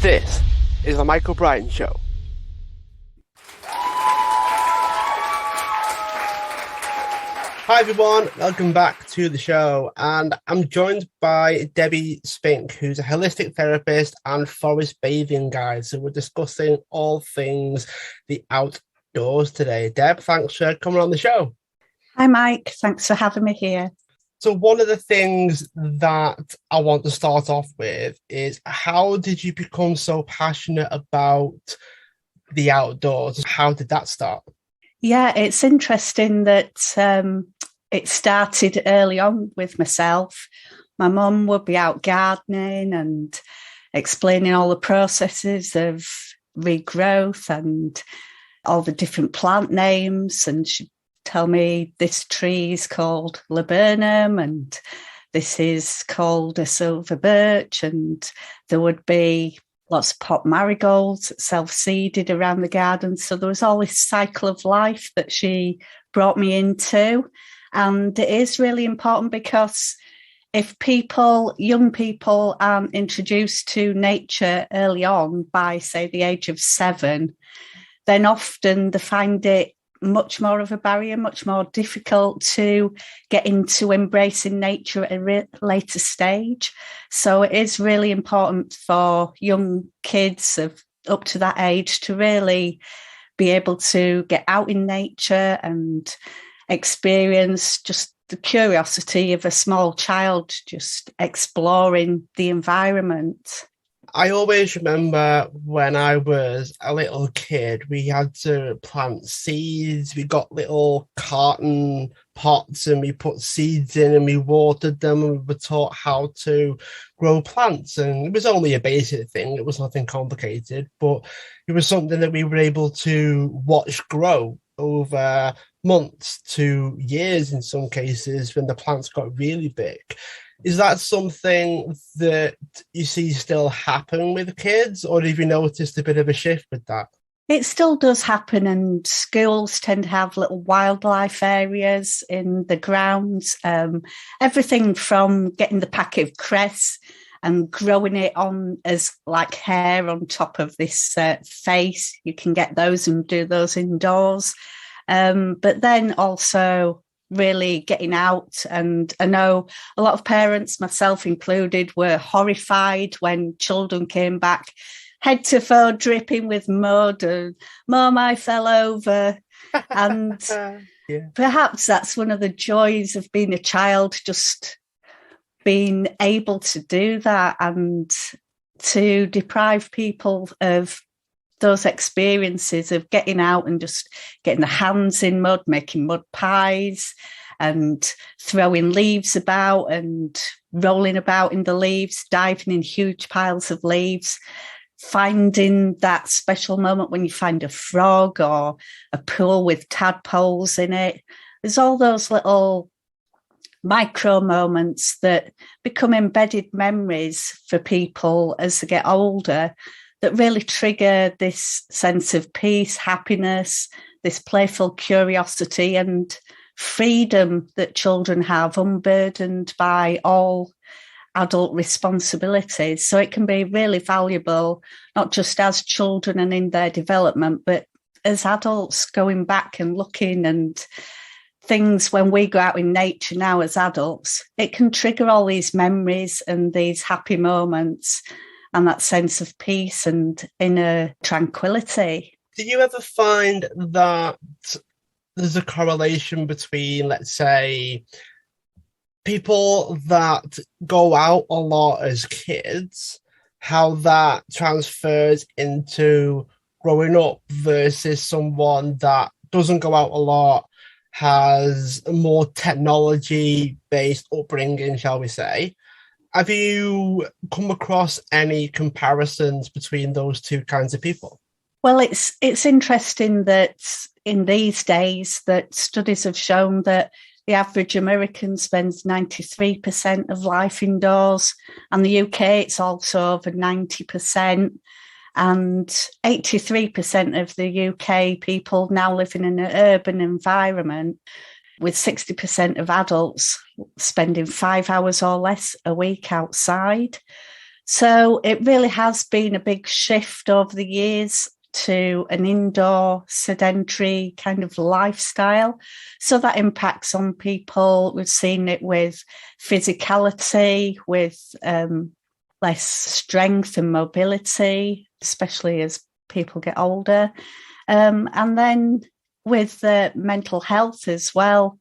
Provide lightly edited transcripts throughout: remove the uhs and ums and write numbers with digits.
This is The Michael Bryan Show. Hi everyone, welcome back to the show, and I'm joined by Debbie Spink, who's a holistic therapist and forest bathing guide. So we're discussing all things the outdoors today. Deb, thanks for coming on the show. Hi Mike, thanks for having me here. So one of the things that I want to start off with is, how did you become so passionate about the outdoors? How did that start? Yeah, it's interesting that it started early on with myself. My mum would be out gardening and explaining all the processes of regrowth and all the different plant names, and she'd tell me this tree is called laburnum and this is called a silver birch, and there would be lots of pot marigolds self-seeded around the garden. So there was all this cycle of life that she brought me into. And it is really important because if young people aren't introduced to nature early on by, say, the age of 7, then often they find it much more of a barrier, much more difficult to get into embracing nature at a later stage. So it is really important for young kids of up to that age to really be able to get out in nature and experience just the curiosity of a small child just exploring the environment. I always remember when I was a little kid, we had to plant seeds. We got little carton pots and we put seeds in and we watered them, and we were taught how to grow plants. And it was only a basic thing. It was nothing complicated, but it was something that we were able to watch grow over months to years in some cases when the plants got really big. Is that something that you see still happen with kids, or have you noticed a bit of a shift with that? It still does happen, and schools tend to have little wildlife areas in the grounds. Everything from getting the packet of cress and growing it on as like hair on top of this face. You can get those and do those indoors. But then also really getting out. And I know a lot of parents, myself included, were horrified when children came back head to toe dripping with mud and Mom, I fell over. And Perhaps that's one of the joys of being a child, just being able to do that and to deprive people of those experiences of getting out and just getting their hands in mud, making mud pies and throwing leaves about and rolling about in the leaves, diving in huge piles of leaves, finding that special moment when you find a frog or a pool with tadpoles in it. There's all those little micro moments that become embedded memories for people as they get older, that really trigger this sense of peace, happiness, this playful curiosity and freedom that children have, unburdened by all adult responsibilities. So it can be really valuable, not just as children and in their development, but as adults going back and looking, and things when we go out in nature now as adults, it can trigger all these memories and these happy moments and that sense of peace and inner tranquility. Do you ever find that there's a correlation between, let's say, people that go out a lot as kids, how that transfers into growing up versus someone that doesn't go out a lot, has a more technology-based upbringing, shall we say? Have you come across any comparisons between those two kinds of people? Well, it's interesting that in these days that studies have shown that the average American spends 93% of life indoors, and the UK it's also over 90%, and 83% of the UK people now live in an urban environment, with 60% of adults spending 5 hours or less a week outside. So it really has been a big shift over the years to an indoor sedentary kind of lifestyle. So that impacts on people. We've seen it with physicality, with less strength and mobility, especially as people get older. And then with mental health as well,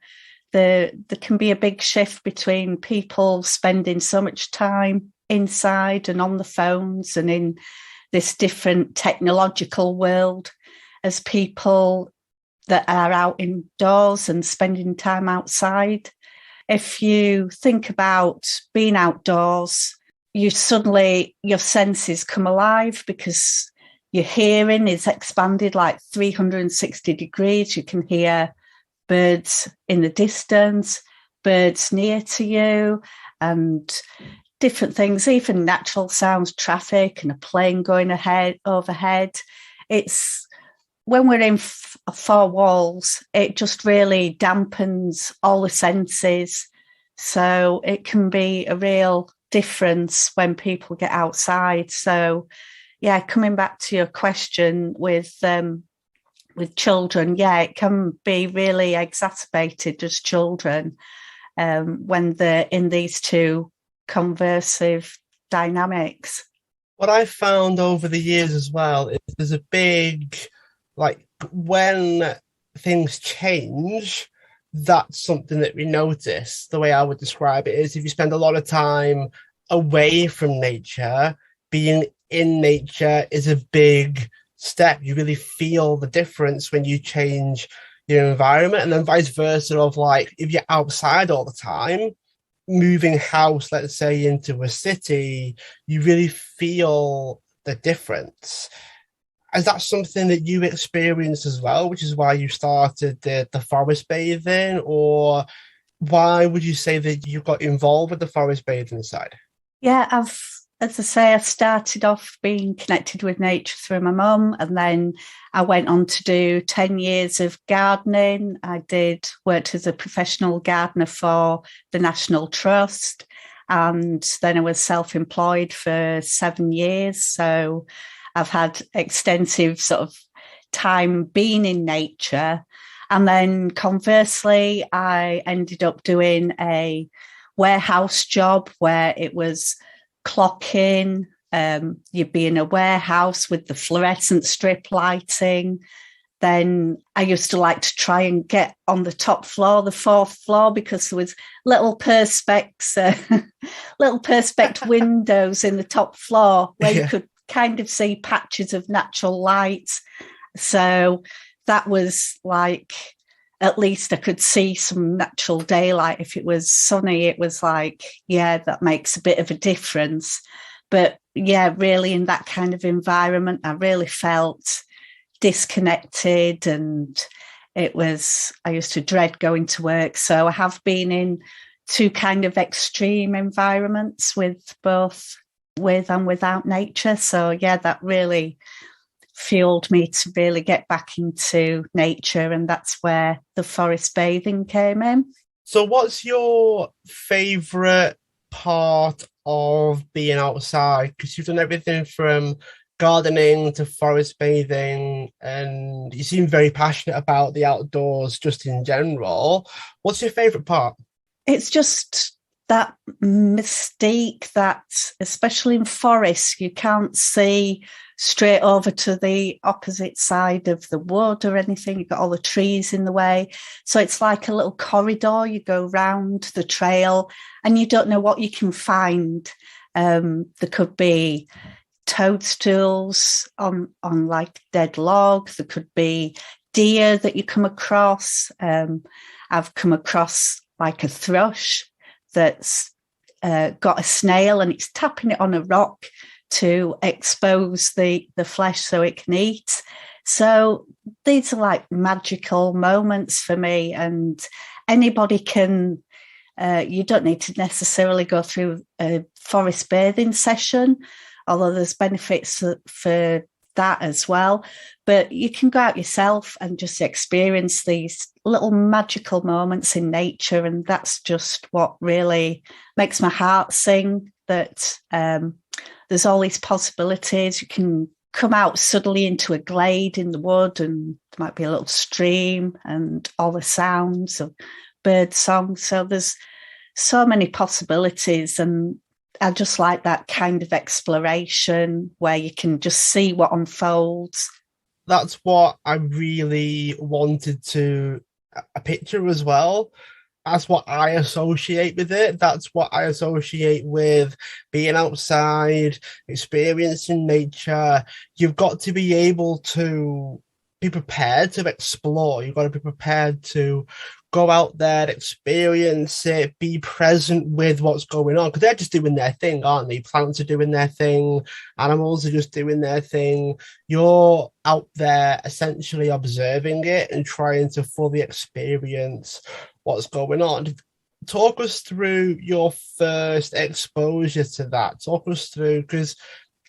there can be a big shift between people spending so much time inside and on the phones and in this different technological world as people that are out indoors and spending time outside. If you think about being outdoors, your senses come alive because your hearing is expanded like 360 degrees. You can hear birds in the distance, birds near to you, and different things, even natural sounds, traffic and a plane going overhead. It's when we're in four walls, it just really dampens all the senses. So it can be a real difference when people get outside. So yeah, coming back to your question with children, yeah, it can be really exacerbated as children when they're in these two conversive dynamics. What I found over the years as well is there's a big, like, when things change, that's something that we notice. The way I would describe it is if you spend a lot of time away from nature, being in nature is a big step. You really feel the difference when you change your environment, and then vice versa of like if you're outside all the time, moving house, let's say, into a city, you really feel the difference. Is that something that you experienced as well, which is why you started the forest bathing? Or why would you say that you got involved with the forest bathing side? Yeah, as I say, I started off being connected with nature through my mum, and then I went on to do 10 years of gardening. Worked as a professional gardener for the National Trust, and then I was self-employed for 7 years. So I've had extensive sort of time being in nature. And then conversely, I ended up doing a warehouse job where it was clocking. You'd be in a warehouse with the fluorescent strip lighting. Then I used to like to try and get on the top floor, the fourth floor, because there was little perspex windows in the top floor where you could kind of see patches of natural light. So that was like, at least I could see some natural daylight. If it was sunny, it was like, yeah, that makes a bit of a difference. But yeah, really in that kind of environment, I really felt disconnected, and I used to dread going to work. So I have been in two kind of extreme environments with and without nature. So yeah, that really fueled me to really get back into nature, and that's where the forest bathing came in. So what's your favourite part of being outside? Because you've done everything from gardening to forest bathing, and you seem very passionate about the outdoors just in general. What's your favourite part? It's just that mystique that, especially in forests, you can't see straight over to the opposite side of the wood or anything. You've got all the trees in the way. So it's like a little corridor. You go round the trail and you don't know what you can find. There could be toadstools on like dead logs. There could be deer that you come across. I've come across like a thrush that's got a snail and it's tapping it on a rock to expose the flesh so it can eat. So these are like magical moments for me, and anybody can, you don't need to necessarily go through a forest bathing session, although there's benefits for that as well. But you can go out yourself and just experience these little magical moments in nature, and that's just what really makes my heart sing, that there's all these possibilities. You can come out suddenly into a glade in the wood, and there might be a little stream and all the sounds of bird song. So there's so many possibilities, and I just like that kind of exploration where you can just see what unfolds. That's what I really wanted to a picture as well. That's what I associate with it. That's what I associate with being outside, experiencing nature. You've got to be able to be prepared to explore. You've got to be prepared to go out there, experience it, be present with what's going on. Because they're just doing their thing, aren't they? Plants are doing their thing, animals are just doing their thing. You're out there essentially observing it and trying to fully experience what's going on. Talk us through your first exposure to that. Talk us through, because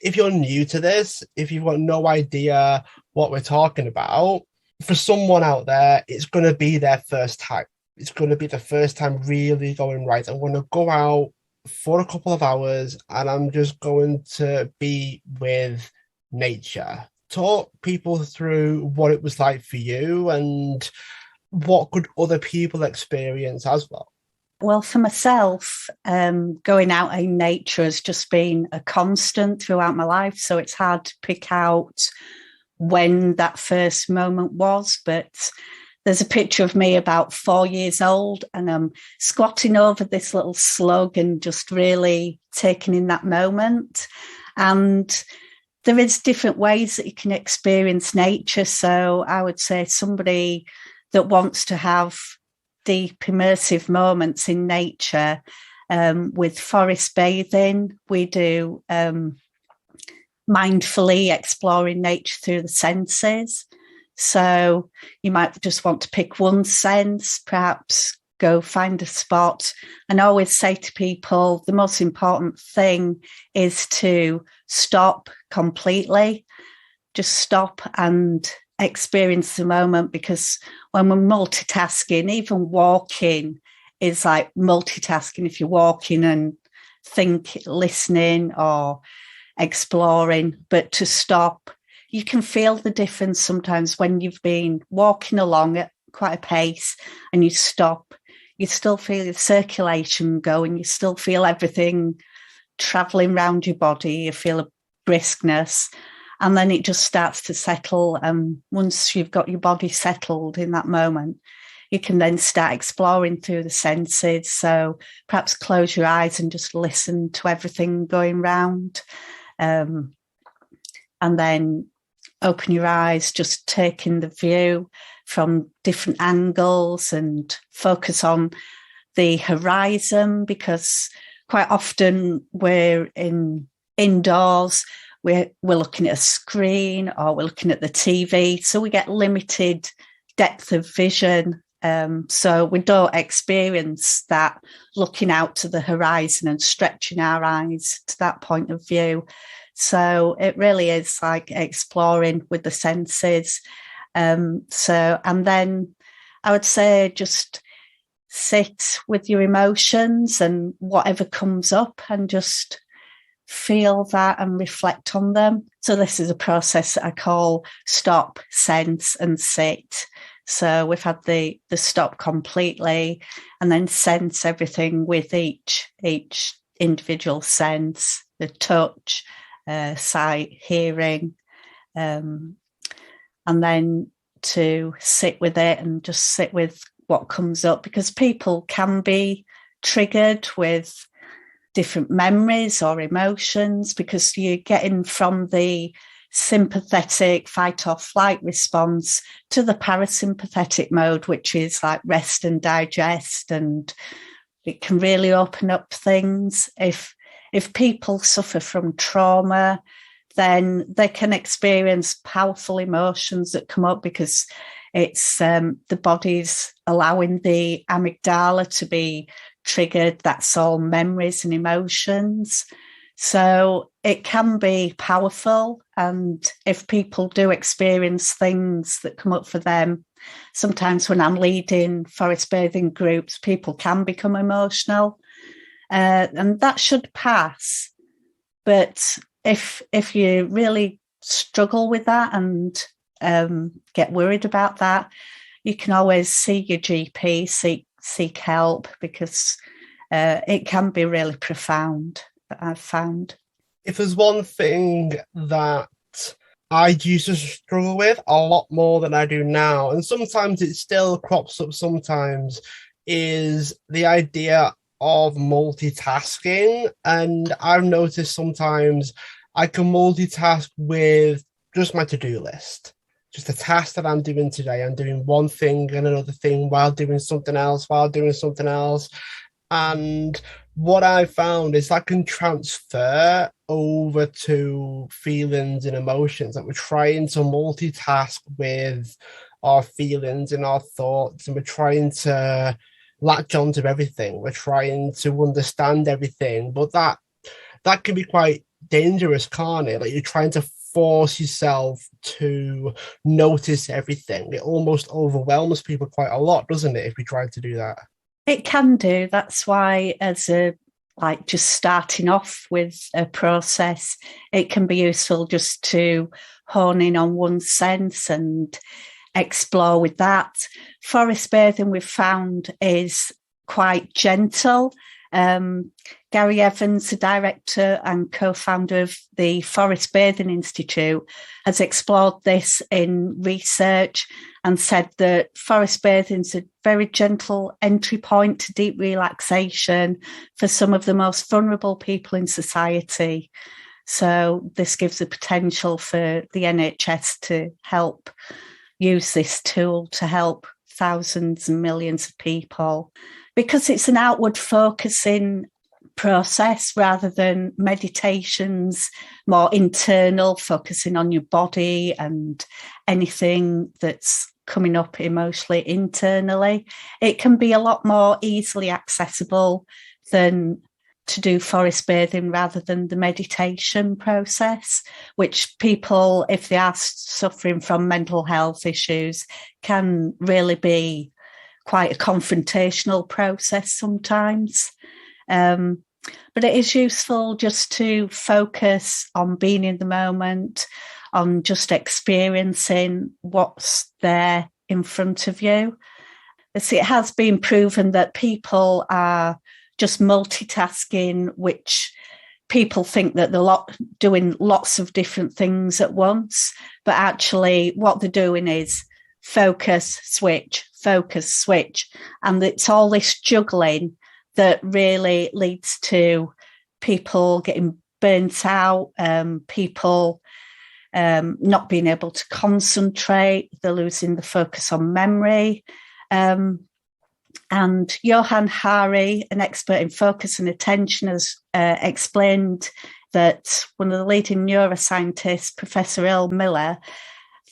if you're new to this, if you've got no idea what we're talking about, for someone out there, it's going to be their first time. It's going to be the first time really going, right, I'm going to go out for a couple of hours and I'm just going to be with nature. Talk people through what it was like for you and what could other people experience as well. Well, for myself, going out in nature has just been a constant throughout my life. So it's hard to pick out when that first moment was, but there's a picture of me about 4 years old, and I'm squatting over this little slug and just really taking in that moment. And there is different ways that you can experience nature. So I would say somebody that wants to have deep immersive moments in nature, with forest bathing, we do mindfully exploring nature through the senses. So you might just want to pick one sense, perhaps go find a spot. And I always say to people, the most important thing is to stop completely. Just stop and experience the moment, because when we're multitasking, even walking is like multitasking. If you're walking and listening or exploring, but to stop, you can feel the difference sometimes when you've been walking along at quite a pace and you stop. You still feel the circulation going, you still feel everything traveling around your body, you feel a briskness, and then it just starts to settle. And once you've got your body settled in that moment, you can then start exploring through the senses. So perhaps close your eyes and just listen to everything going round. And then open your eyes, just taking the view from different angles and focus on the horizon, because quite often we're indoors, we're looking at a screen or we're looking at the TV, so we get limited depth of vision. So we don't experience that looking out to the horizon and stretching our eyes to that point of view. So it really is like exploring with the senses. And then I would say just sit with your emotions and whatever comes up and just feel that and reflect on them. So this is a process that I call stop, sense and sit. So we've had the stop completely, and then sense everything with each individual sense, the touch, sight, hearing, and then to sit with it and just sit with what comes up, because people can be triggered with different memories or emotions, because you're getting from the sympathetic fight or flight response to the parasympathetic mode, which is like rest and digest, and it can really open up things. If people suffer from trauma, then they can experience powerful emotions that come up, because it's the body's allowing the amygdala to be triggered. That's all memories and emotions. So it can be powerful. And if people do experience things that come up for them, sometimes when I'm leading forest bathing groups, people can become emotional. And that should pass. But if you really struggle with that and get worried about that, you can always see your GP, seek help, because it can be really profound, I've found. If there's one thing that I used to struggle with a lot more than I do now, and sometimes it still crops up sometimes, is the idea of multitasking. And I've noticed sometimes I can multitask with just my to-do list. Just a task that I'm doing today. I'm doing one thing and another thing while doing something else, while doing something else. And what I found is I can transfer over to feelings and emotions, that we're trying to multitask with our feelings and our thoughts, and we're trying to latch onto everything. We're trying to understand everything, but that can be quite dangerous, can't it? Like, you're trying to force yourself to notice everything. It almost overwhelms people quite a lot, doesn't it, if we try to do that? It can do. That's why, just starting off with a process, it can be useful just to hone in on one sense and explore with that. Forest bathing, we've found, is quite gentle. Gary Evans, the director and co-founder of the Forest Bathing Institute, has explored this in research and said that forest bathing is a very gentle entry point to deep relaxation for some of the most vulnerable people in society. So this gives the potential for the NHS to help use this tool to help thousands and millions of people, because it's an outward focusing process rather than meditations, more internal, focusing on your body and anything that's coming up emotionally internally. It can be a lot more easily accessible than to do forest bathing rather than the meditation process, which people, if they are suffering from mental health issues, can really be quite a confrontational process sometimes. But it is useful just to focus on being in the moment, on just experiencing what's there in front of you. It has been proven that people are just multitasking, which people think that they're doing lots of different things at once, but actually what they're doing is focus, switch, and it's all this juggling that really leads to people getting burnt out, people not being able to concentrate, they're losing the focus on memory. And Johan Hari, an expert in focus and attention, has explained that one of the leading neuroscientists, Professor Earl Miller,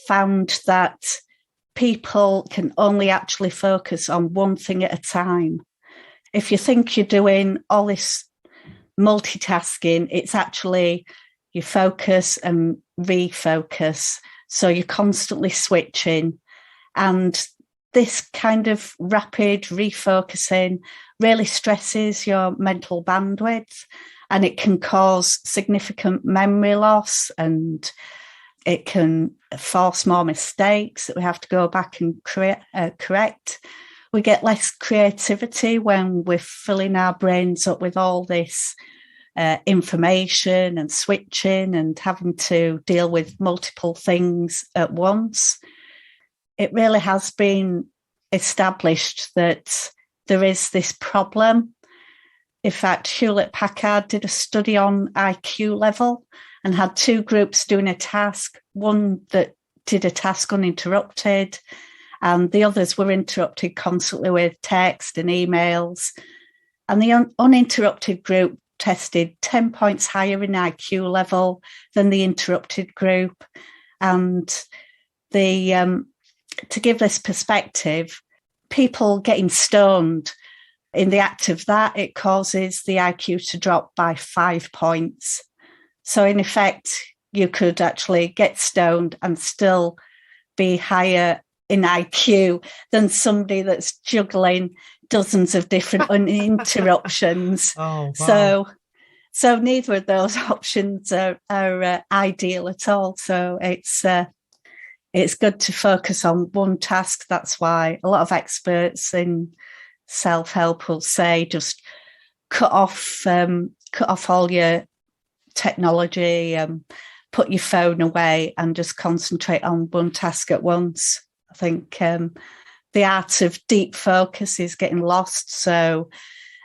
found that people can only actually focus on one thing at a time. If you think you're doing all this multitasking, it's actually you focus and refocus. So you're constantly switching. And this kind of rapid refocusing really stresses your mental bandwidth, and it can cause significant memory loss, and it can force more mistakes that we have to go back and correct. We get less creativity when we're filling our brains up with all this information and switching and having to deal with multiple things at once. It really has been established that there is this problem. In fact, Hewlett-Packard did a study on IQ level and had two groups doing a task, one that did a task uninterrupted, and the others were interrupted constantly with text and emails. And the uninterrupted group tested 10 points higher in IQ level than the interrupted group. And to give this perspective, people getting stoned, in the act of that, it causes the IQ to drop by 5 points. So in effect, you could actually get stoned and still be higher in IQ than somebody that's juggling dozens of different interruptions. Oh, wow. So neither of those options are ideal at all. So it's good to focus on one task. That's why a lot of experts in self-help will say just cut off all your technology, put your phone away and just concentrate on one task at once. I think the art of deep focus is getting lost. So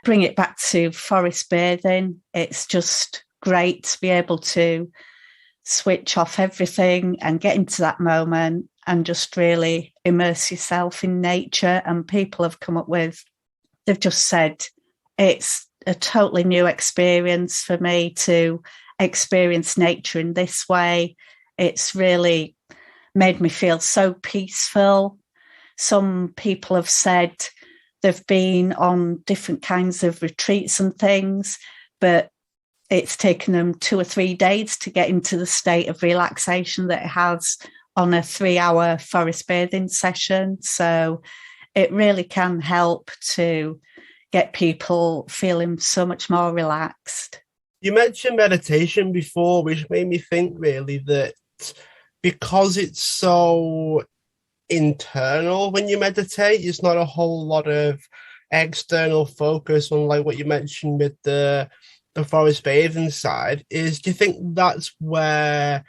bring it back to forest bathing. It's just great to be able to switch off everything and get into that moment and just really immerse yourself in nature. And people have come up with, they've just said, it's a totally new experience for me to experience nature in this way. It's really made me feel so peaceful. Some people have said they've been on different kinds of retreats and things, but it's taken them 2 or 3 days to get into the state of relaxation that it has on a 3-hour forest bathing session. So it really can help to get people feeling so much more relaxed. You mentioned meditation before, which made me think really that because it's so internal when you meditate, it's not a whole lot of external focus, unlike what you mentioned with the forest bathing side. Do you think that's where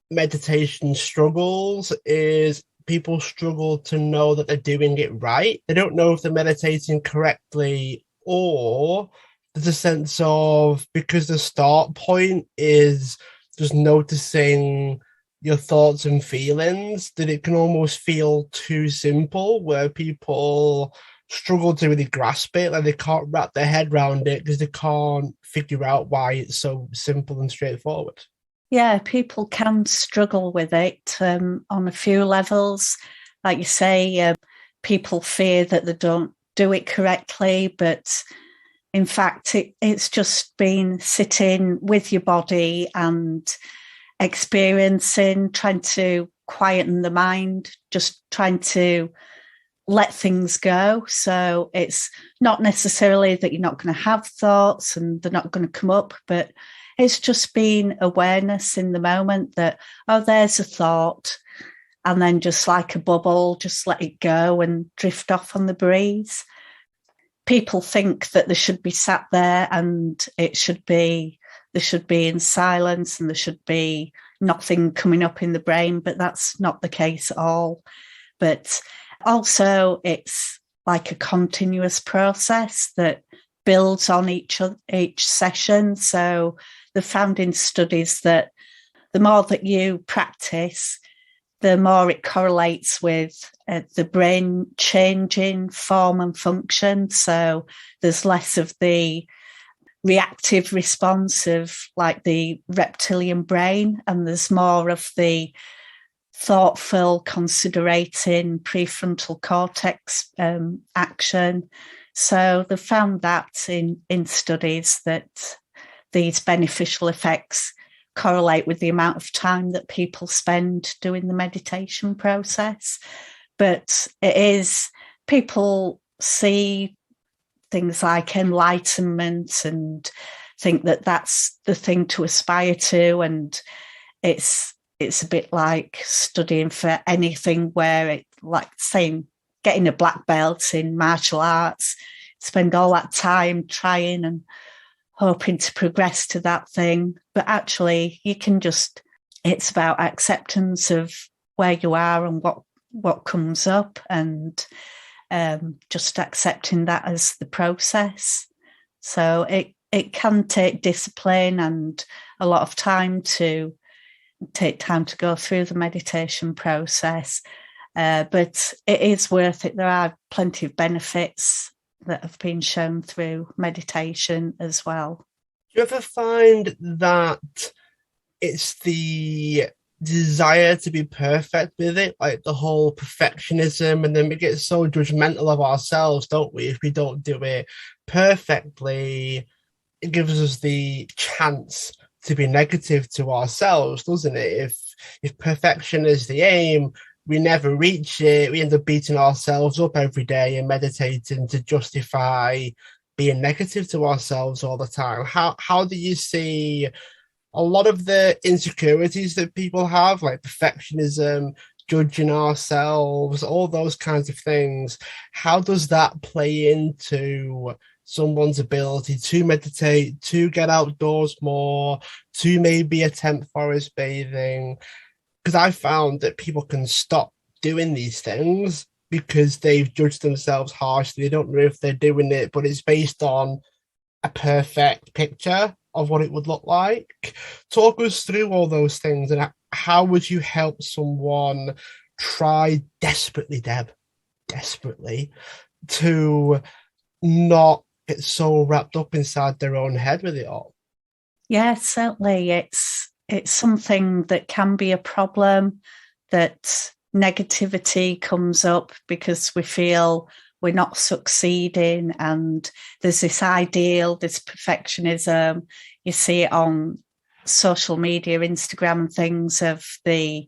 meditation struggles? Is people struggle to know that they're doing it right? They don't know if they're meditating correctly, or there's a sense of, because the start point is just noticing your thoughts and feelings, that it can almost feel too simple, where people struggle to really grasp it, like they can't wrap their head around it because they can't figure out why it's so simple and straightforward. Yeah, people can struggle with it on a few levels. Like you say, people fear that they don't do it correctly, but in fact, it's just been sitting with your body and experiencing, trying to quieten the mind, just trying to let things go. So it's not necessarily that you're not going to have thoughts and they're not going to come up, but it's just being awareness in the moment that, oh, there's a thought, and then just like a bubble, just let it go and drift off on the breeze. People think that they should be sat there and they should be in silence and there should be nothing coming up in the brain, but that's not the case at all. But also it's like a continuous process that builds on each session. So they've found in studies that the more that you practice, the more it correlates with the brain changing form and function. So there's less of the reactive response of like the reptilian brain, and there's more of the thoughtful, considerating prefrontal cortex action. So they found that in studies that these beneficial effects correlate with the amount of time that people spend doing the meditation process. But it is, people see things like enlightenment and think that that's the thing to aspire to, and it's a bit like studying for anything, where it, like saying getting a black belt in martial arts, spend all that time trying and hoping to progress to that thing. But actually you can just, it's about acceptance of where you are and what comes up, and just accepting that as the process. So it can take discipline and a lot of time to go through the meditation process, but it is worth it. There are plenty of benefits that have been shown through meditation as well. Do you ever find that it's the desire to be perfect with it, like the whole perfectionism, and then we get so judgmental of ourselves, don't we? If we don't do it perfectly, it gives us the chance to be negative to ourselves, doesn't it? If perfection is the aim, we never reach it. We end up beating ourselves up every day and meditating to justify being negative to ourselves all the time. How do you see a lot of the insecurities that people have, like perfectionism, judging ourselves, all those kinds of things? How does that play into someone's ability to meditate, to get outdoors more, to maybe attempt forest bathing? Because I found that people can stop doing these things because they've judged themselves harshly. They don't know if they're doing it, but it's based on a perfect picture of what it would look like. Talk us through all those things, and how would you help someone try desperately, Deb, desperately, to not get so wrapped up inside their own head with it all? Yeah, certainly. It's something that can be a problem, that negativity comes up because we feel we're not succeeding, and there's this ideal, this perfectionism. You see it on social media, Instagram and things, of the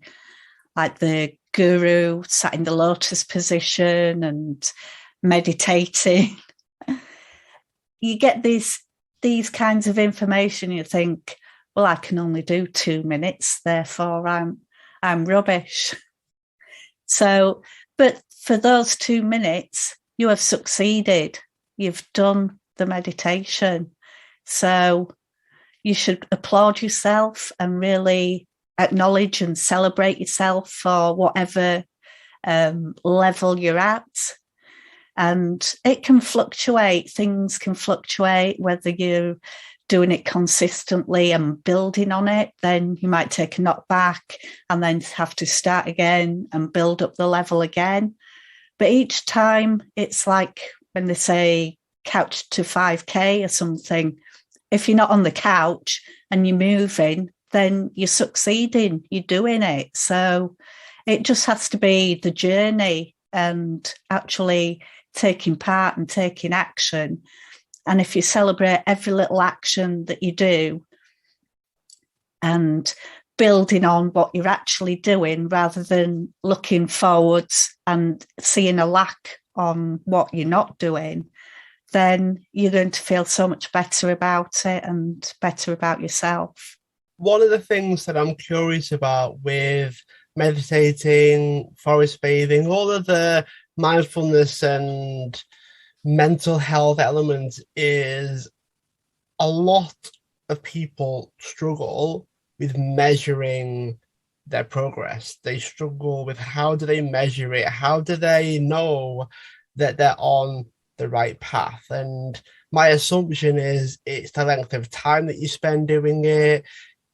guru sat in the lotus position and meditating. You get these kinds of information, you think, well, I can only do 2 minutes, therefore I'm rubbish. So, but for those 2 minutes, you have succeeded. You've done the meditation. So you should applaud yourself and really acknowledge and celebrate yourself for whatever level you're at. And it can fluctuate. Things can fluctuate, whether you're doing it consistently and building on it, then you might take a knock back and then have to start again and build up the level again. But each time, it's like when they say couch to 5K or something. If you're not on the couch and you're moving, then you're succeeding, you're doing it. So it just has to be the journey and actually taking part and taking action. And if you celebrate every little action that you do and building on what you're actually doing rather than looking forwards and seeing a lack on what you're not doing, then you're going to feel so much better about it and better about yourself. One of the things that I'm curious about with meditating, forest bathing, all of the mindfulness and mental health elements is a lot of people struggle with measuring their progress. They struggle with how do they measure it? How do they know that they're on the right path? And my assumption is it's the length of time that you spend doing it.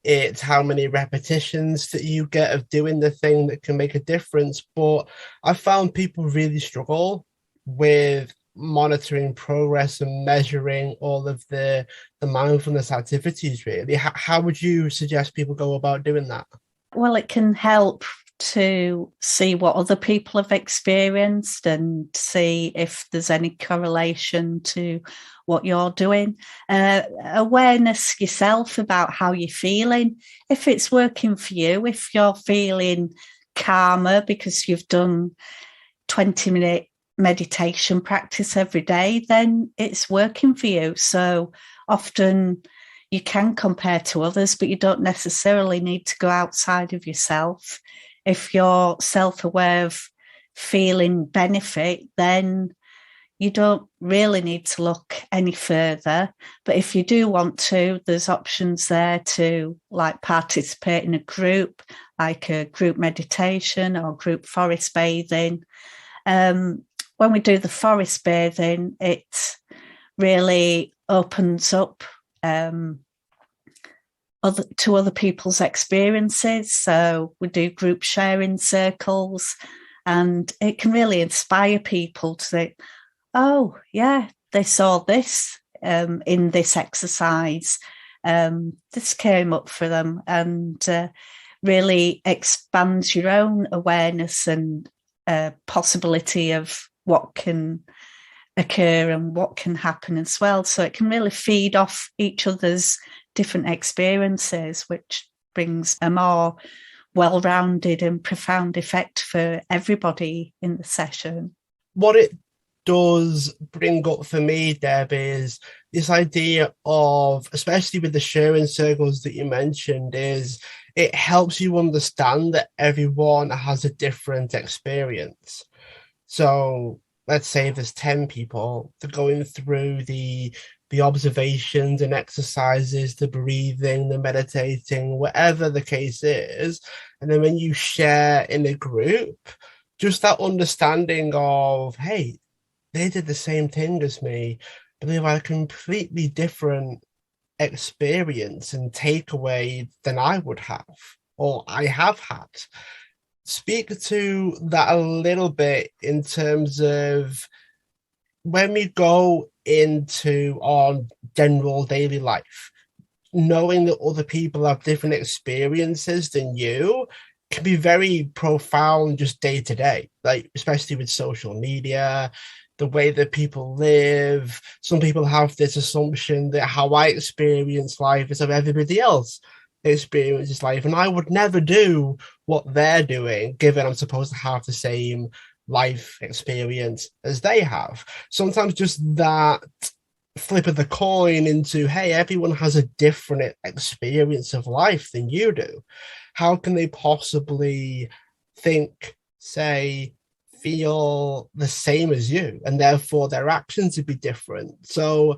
It's how many repetitions that you get of doing the thing that can make a difference. But I found people really struggle with monitoring progress and measuring all of the mindfulness activities, really. How would you suggest people go about doing that? Well, it can help to see what other people have experienced and see if there's any correlation to what you're doing. Awareness yourself about how you're feeling. If it's working for you, if you're feeling calmer because you've done 20-minute meditation practice every day, then it's working for you. So often you can compare to others, but you don't necessarily need to go outside of yourself. If you're self-aware of feeling benefit, then you don't really need to look any further. But if you do want to, there's options there to like participate in a group, like a group meditation or group forest bathing. When we do the forest bathing, it really opens up to other people's experiences. So we do group sharing circles, and it can really inspire people to say, oh, yeah, they saw this in this exercise. This came up for them, and really expands your own awareness and possibility of what can occur and what can happen as well. So it can really feed off each other's different experiences, which brings a more well-rounded and profound effect for everybody in the session. What it does bring up for me, Deb, is this idea of, especially with the sharing circles that you mentioned, is it helps you understand that everyone has a different experience. So let's say there's 10 people, they're going through the observations and exercises, the breathing, the meditating, whatever the case is. And then when you share in a group, just that understanding of, hey, they did the same thing as me, but they've had a completely different experience and takeaway than I would have, or I have had. Speak to that a little bit in terms of when we go into our general daily life, knowing that other people have different experiences than you can be very profound just day to day, like especially with social media, the way that people live. Some people have this assumption that how I experience life is how everybody else experiences life, and I would never do what they're doing, given I'm supposed to have the same life experience as they have. Sometimes just that flip of the coin into, hey, everyone has a different experience of life than you do. How can they possibly think, say, feel the same as you, and therefore their actions would be different? So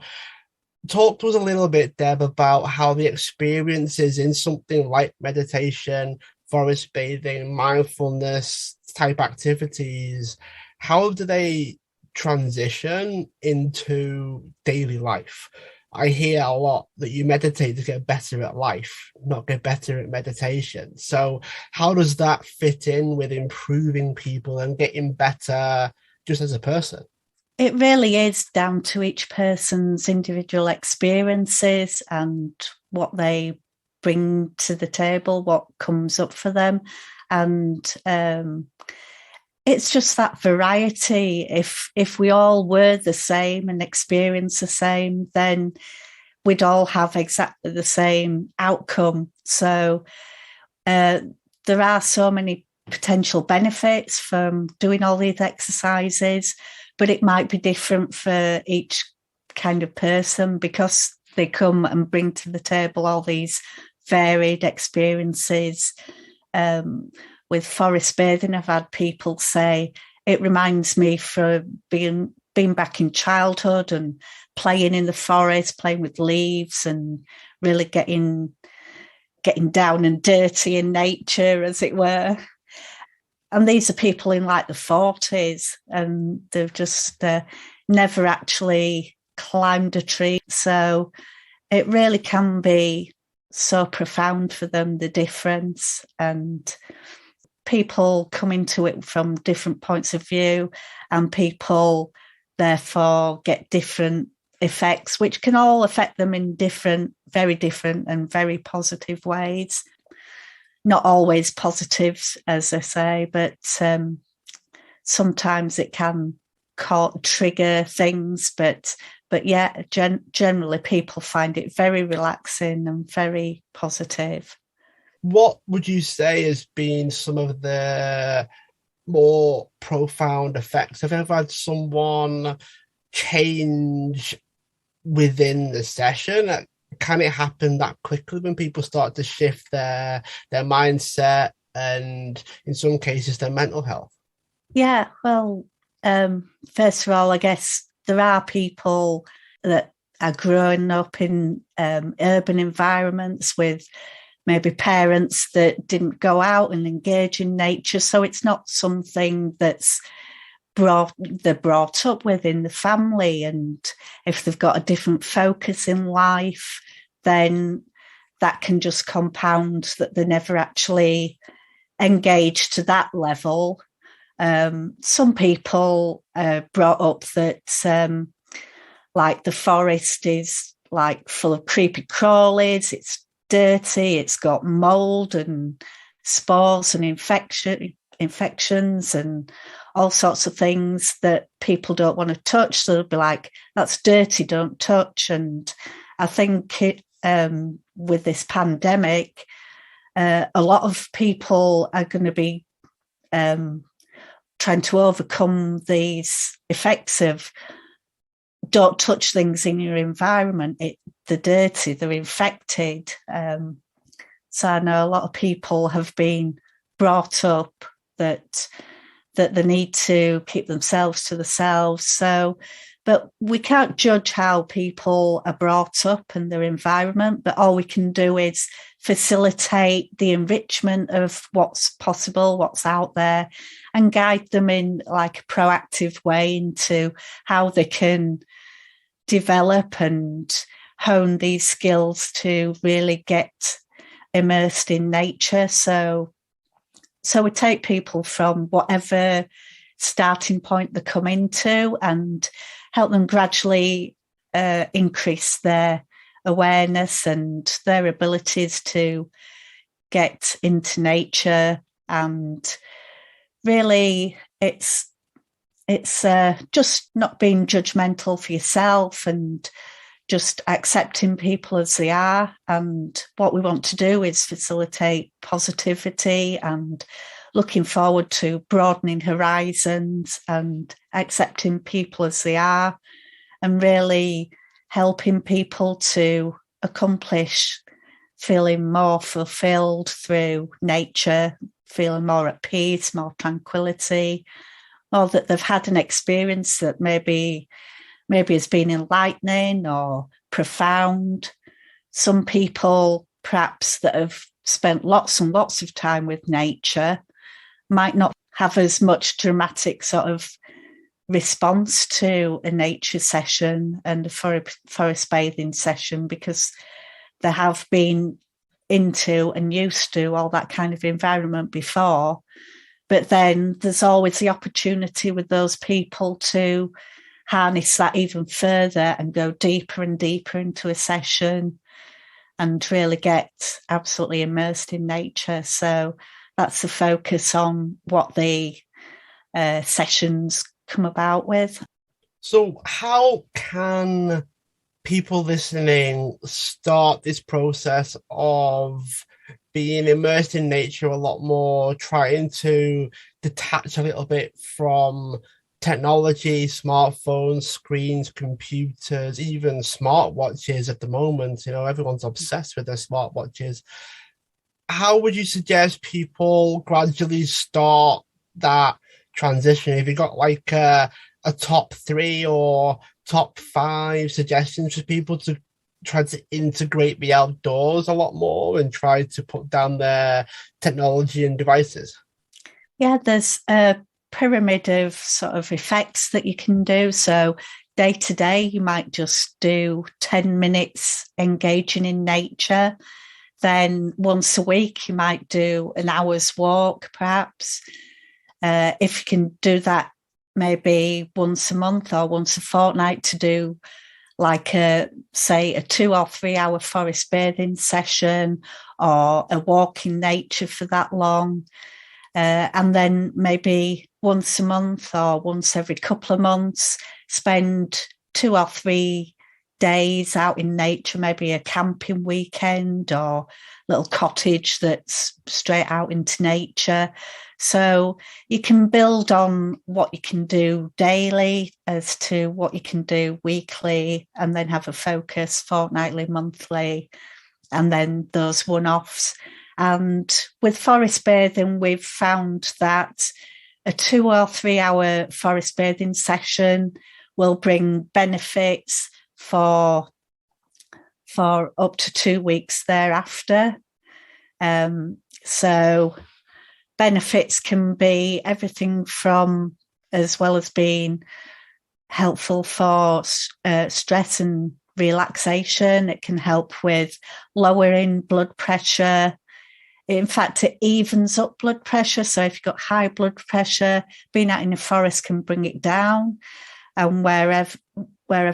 talk to us a little bit, Deb, about how the experiences in something like meditation, forest bathing, mindfulness type activities, how do they transition into daily life? I hear a lot that you meditate to get better at life, not get better at meditation. So how does that fit in with improving people and getting better just as a person? It really is down to each person's individual experiences and what they bring to the table, what comes up for them. And it's just that variety. If we all were the same and experience the same, then we'd all have exactly the same outcome. So there are so many potential benefits from doing all these exercises, but it might be different for each kind of person because they come and bring to the table all these varied experiences. With forest bathing, I've had people say it reminds me from being back in childhood and playing in the forest, playing with leaves and really getting down and dirty in nature, as it were. And these are people in like the 40s, and they've just never actually climbed a tree. So it really can be so profound for them, the difference. And people come into it from different points of view, and people therefore get different effects, which can all affect them in very different and very positive ways. Not always positives, as I say, but sometimes it can trigger things. But yeah, generally people find it very relaxing and very positive. What would you say has been some of the more profound effects? Have you ever had someone change within the session? Can it happen that quickly when people start to shift their mindset and in some cases their mental health? Yeah, well, first of all, I guess there are people that are growing up in urban environments with maybe parents that didn't go out and engage in nature. So it's not something that's they're brought up with in the family. And if they've got a different focus in life, then that can just compound that they never actually engaged to that level. Some people brought up that like the forest is like full of creepy crawlies, it's dirty, it's got mold and spores and infections and all sorts of things that people don't want to touch. So they'll be like, that's dirty, don't touch. And I think with this pandemic, a lot of people are going to be trying to overcome these effects of don't touch things in your environment. They're dirty, they're infected. So I know a lot of people have been brought up that they need to keep themselves to themselves. So, but we can't judge how people are brought up and their environment, but all we can do is facilitate the enrichment of what's possible, what's out there, and guide them in like a proactive way into how they can develop and hone these skills to really get immersed in nature. So we take people from whatever starting point they come into and help them gradually increase their awareness and their abilities to get into nature. And really, it's just not being judgmental for yourself and just accepting people as they are. And what we want to do is facilitate positivity and looking forward to broadening horizons and accepting people as they are, and really helping people to accomplish feeling more fulfilled through nature, feeling more at peace, more tranquility, or that they've had an experience that maybe has been enlightening or profound. Some people, perhaps, that have spent lots and lots of time with nature might not have as much dramatic sort of response to a nature session and a forest bathing session because they have been into and used to all that kind of environment before. But then there's always the opportunity with those people to harness that even further and go deeper and deeper into a session and really get absolutely immersed in nature. So that's the focus on what the sessions come about with. So how can people listening start this process of being immersed in nature a lot more, trying to detach a little bit from technology, smartphones, screens, computers, even smartwatches at the moment? You know, everyone's obsessed with their smartwatches. How would you suggest people gradually start that transition? Have you got like a top 3 or top 5 suggestions for people to try to integrate the outdoors a lot more and try to put down their technology and devices? Yeah, there's a pyramid of sort of effects that you can do. So day to day, you might just do 10 minutes engaging in nature. Then once a week, you might do an hour's walk, perhaps. If you can do that maybe once a month or once a fortnight, to do like say a 2 or 3 hour forest bathing session or a walk in nature for that long. And then maybe once a month or once every couple of months, spend 2 or 3 days out in nature, maybe a camping weekend or a little cottage that's straight out into nature. So you can build on what you can do daily as to what you can do weekly, and then have a focus fortnightly, monthly, and then those one-offs. And with forest bathing, we've found that a 2 or 3 hour forest bathing session will bring benefits for up to 2 weeks thereafter. So benefits can be everything from, as well as being helpful for stress and relaxation, it can help with lowering blood pressure. In fact, it evens up blood pressure. So if you've got high blood pressure, being out in the forest can bring it down. And wherever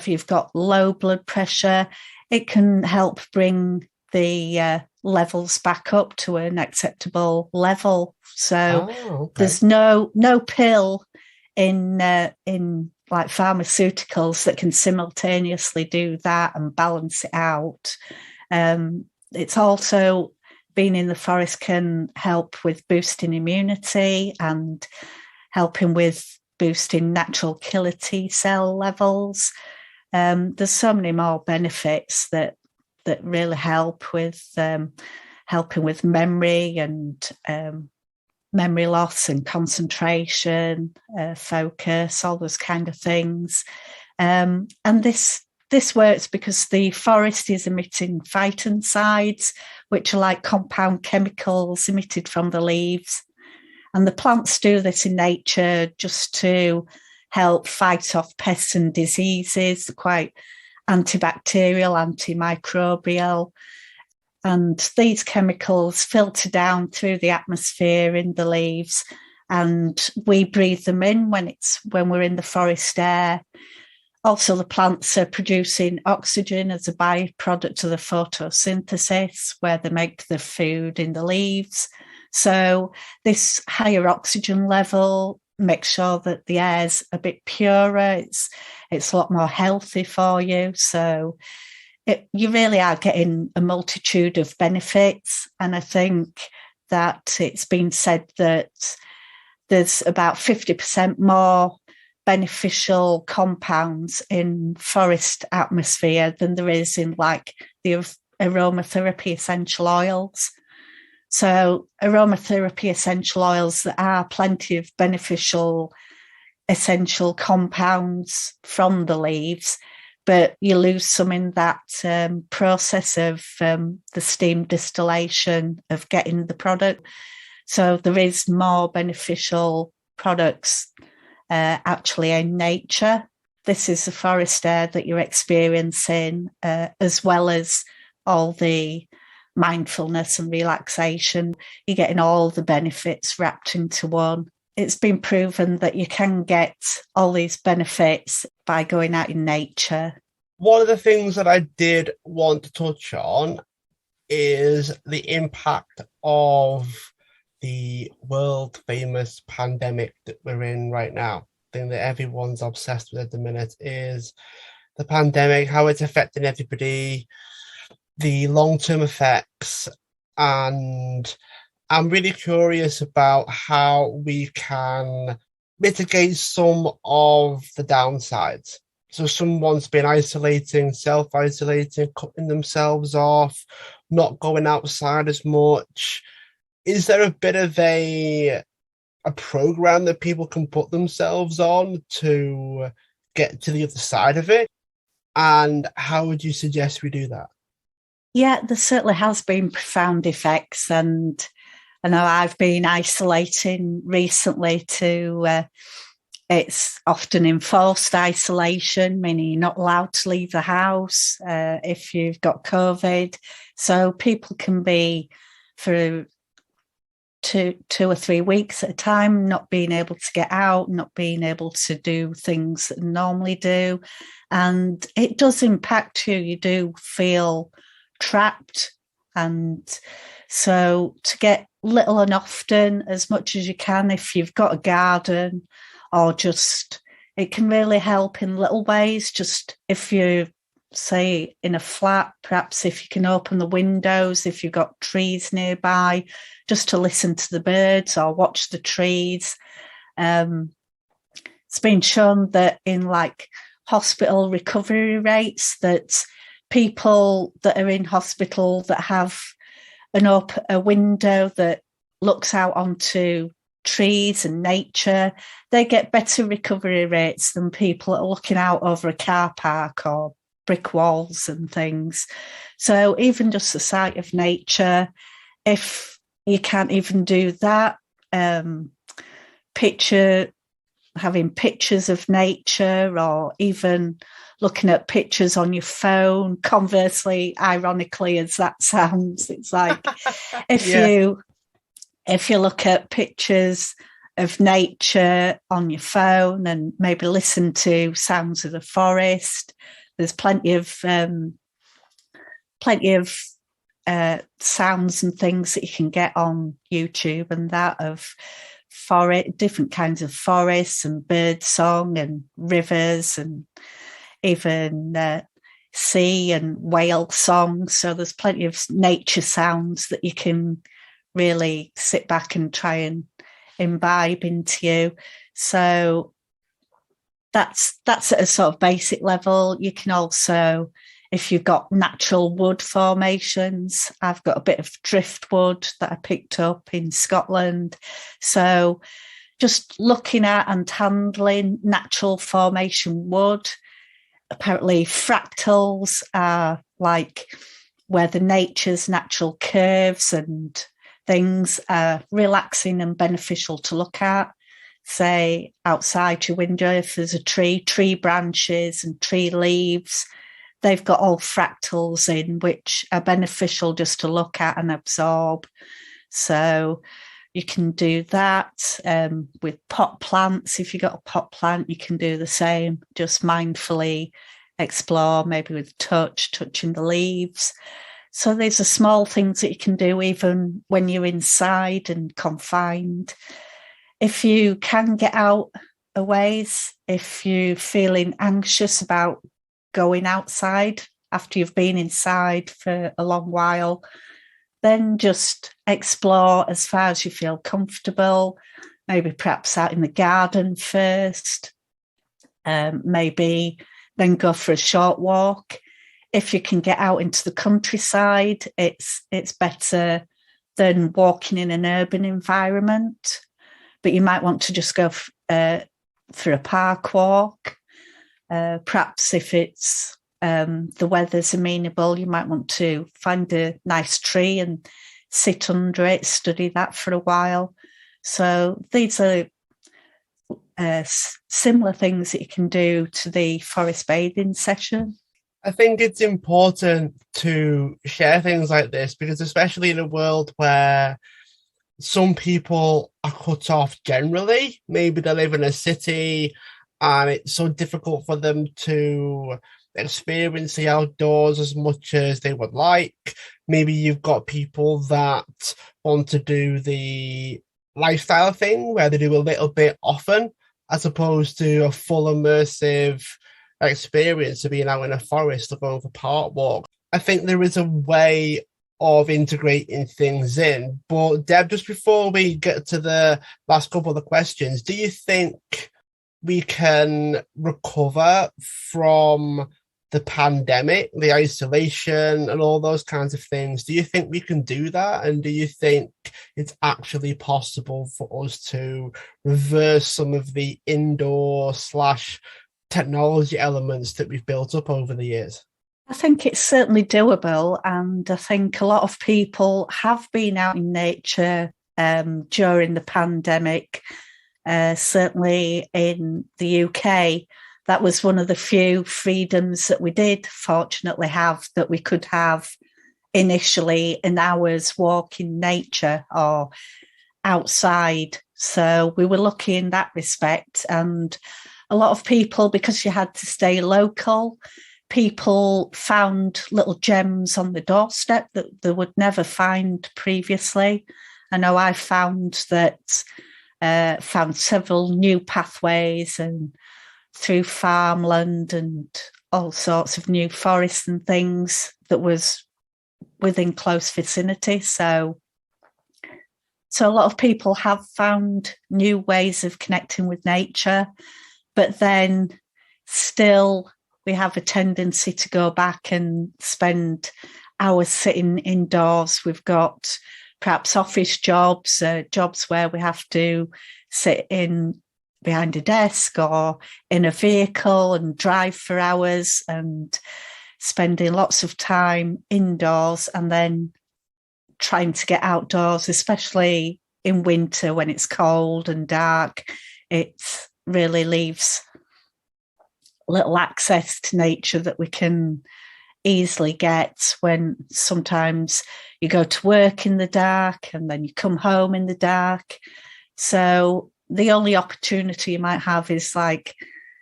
you've got low blood pressure, it can help bring the levels back up to an acceptable level. So there's no pill in like pharmaceuticals that can simultaneously do that and balance it out. It's also, being in the forest can help with boosting immunity and helping with boosting natural killer T cell levels. There's so many more benefits that really help with helping with memory and memory loss and concentration, focus, all those kind of things. And this works because the forest is emitting phytoncides, which are like compound chemicals emitted from the leaves. And the plants do this in nature just to help fight off pests and diseases. They're quite antibacterial, antimicrobial. And these chemicals filter down through the atmosphere in the leaves, and we breathe them in when we're in the forest air. Also, the plants are producing oxygen as a byproduct of the photosynthesis, where they make the food in the leaves. So this higher oxygen level makes sure that the air's a bit purer. It's a lot more healthy for you. So you really are getting a multitude of benefits. And I think that it's been said that there's about 50% more beneficial compounds in forest atmosphere than there is in like the aromatherapy essential oils. So aromatherapy essential oils, there are plenty of beneficial essential compounds from the leaves, but you lose some in that process of the steam distillation of getting the product. So there is more beneficial products actually in nature. This is the forest air that you're experiencing, as well as all the mindfulness and relaxation. You're getting all the benefits wrapped into one. It's been proven that you can get all these benefits by going out in nature. One of the things that I did want to touch on is the impact of the world famous pandemic that we're in right now. The thing that everyone's obsessed with at the minute is the pandemic, how it's affecting everybody, the long-term effects, and I'm really curious about how we can mitigate some of the downsides. So someone's been isolating, self-isolating, cutting themselves off, not going outside as much. Is there a bit of a program that people can put themselves on to get to the other side of it? And how would you suggest we do that? Yeah, there certainly has been profound effects, and I know I've been isolating recently to it's often enforced isolation, meaning you're not allowed to leave the house if you've got COVID. So people can be for 2 or 3 weeks at a time, not being able to get out, not being able to do things that normally do. And it does impact you. You do feel trapped. And so to get little and often, as much as you can, if you've got a garden, or just, it can really help in little ways. Just if you say in a flat, perhaps if you can open the windows, if you've got trees nearby, just to listen to the birds or watch the trees. It's been shown that in like hospital recovery rates, that people that are in hospital that have a window that looks out onto trees and nature, they get better recovery rates than people that are looking out over a car park or brick walls and things. So even just the sight of nature, if you can't even do that, having pictures of nature, or even looking at pictures on your phone. Conversely, ironically as that sounds, it's like if you look at pictures of nature on your phone and maybe listen to sounds of the forest, there's plenty of sounds and things that you can get on YouTube and that of forest, different kinds of forests and bird song and rivers and even sea and whale songs. So there's plenty of nature sounds that you can really sit back and try and imbibe into you. So that's at a sort of basic level. You can also, if you've got natural wood formations, I've got a bit of driftwood that I picked up in Scotland. So just looking at and handling natural formation wood. Apparently fractals are like where the nature's natural curves and things are relaxing and beneficial to look at. Say outside your window, if there's a tree branches and tree leaves, they've got all fractals in, which are beneficial just to look at and absorb. So you can do that with pot plants. If you've got a pot plant, you can do the same. Just mindfully explore, maybe with touching the leaves. So these are small things that you can do even when you're inside and confined. If you can get out a ways, if you're feeling anxious about going outside after you've been inside for a long while, then just explore as far as you feel comfortable, maybe perhaps out in the garden first, maybe then go for a short walk. If you can get out into the countryside, it's better than walking in an urban environment, but you might want to just go for a park walk. Perhaps if it's the weather's amenable, you might want to find a nice tree and sit under it, study that for a while. So these are similar things that you can do to the forest bathing session. I think it's important to share things like this because especially in a world where some people are cut off generally, maybe they live in a city and it's so difficult for them to experience the outdoors as much as they would like. Maybe you've got people that want to do the lifestyle thing where they do a little bit often as opposed to a full immersive experience of being out in a forest or going for park walk. I think there is a way of integrating things in. But Deb, just before we get to the last couple of the questions, do you think we can recover from the pandemic, the isolation and all those kinds of things? Do you think we can do that? And do you think it's actually possible for us to reverse some of the indoor / technology elements that we've built up over the years? I think it's certainly doable. And I think a lot of people have been out in nature during the pandemic. Certainly in the UK, that was one of the few freedoms that we did fortunately have, that we could have initially an hour's walk in nature or outside. So we were lucky in that respect. And a lot of people, because you had to stay local, people found little gems on the doorstep that they would never find previously. I know I found several new pathways and through farmland and all sorts of new forests and things that was within close vicinity. So a lot of people have found new ways of connecting with nature, but then still we have a tendency to go back and spend hours sitting indoors. We've got perhaps office jobs, jobs where we have to sit in behind a desk or in a vehicle and drive for hours and spending lots of time indoors and then trying to get outdoors, especially in winter when it's cold and dark. It really leaves little access to nature that we can easily get when sometimes you go to work in the dark and then you come home in the dark. So the only opportunity you might have is like,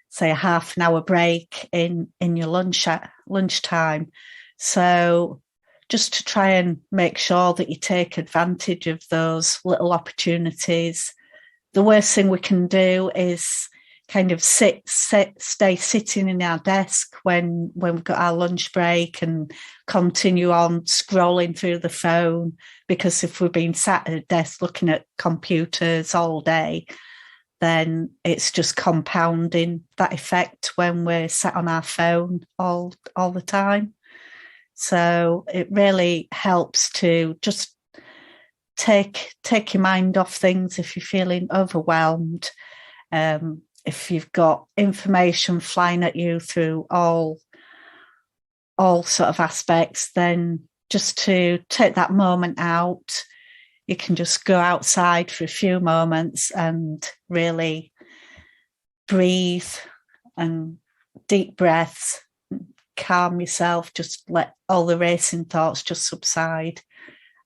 say, a half an hour break in your lunchtime. So just to try and make sure that you take advantage of those little opportunities. The worst thing we can do is kind of stay sitting in our desk when we've got our lunch break and continue on scrolling through the phone, because if we've been sat at a desk looking at computers all day, then it's just compounding that effect when we're sat on our phone all the time. So it really helps to just take your mind off things if you're feeling overwhelmed. If you've got information flying at you through all sort of aspects, then just to take that moment out. You can just go outside for a few moments and really breathe and deep breaths, calm yourself, just let all the racing thoughts just subside,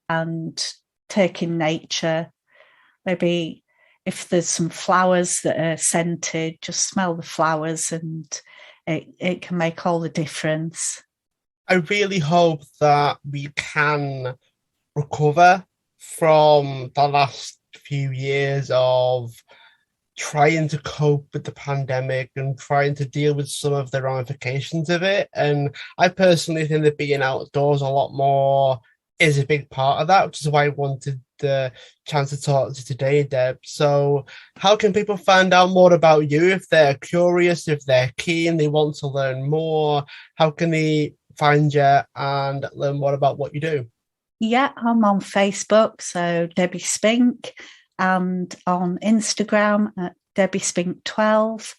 and take in nature. Maybe if there's some flowers that are scented, just smell the flowers, and it can make all the difference. I really hope that we can recover from the last few years of trying to cope with the pandemic and trying to deal with some of the ramifications of it. And I personally think that being outdoors a lot more is a big part of that, which is why I wanted the chance to talk to you today, Deb. So how can people find out more about you if they're curious, if they're keen, they want to learn more? How can they find you and learn more about what you do? Yeah, I'm on Facebook, so Debbie Spink, and on Instagram at Debbie Spink 12,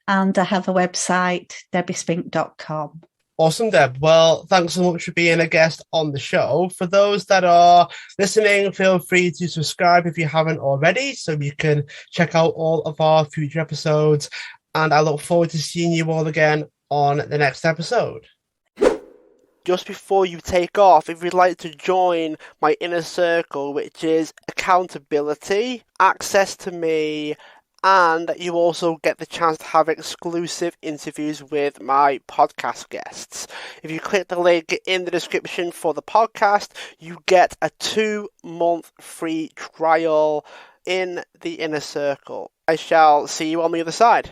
and I have a website, debbiespink.com. Awesome, Deb. Well, thanks so much for being a guest on the show. For those that are listening, feel free to subscribe if you haven't already, so you can check out all of our future episodes. And I look forward to seeing you all again on the next episode. Just before you take off, if you'd like to join my inner circle, which is accountability, access to me, and you also get the chance to have exclusive interviews with my podcast guests. If you click the link in the description for the podcast, you get a 2-month free trial in the inner circle. I shall see you on the other side.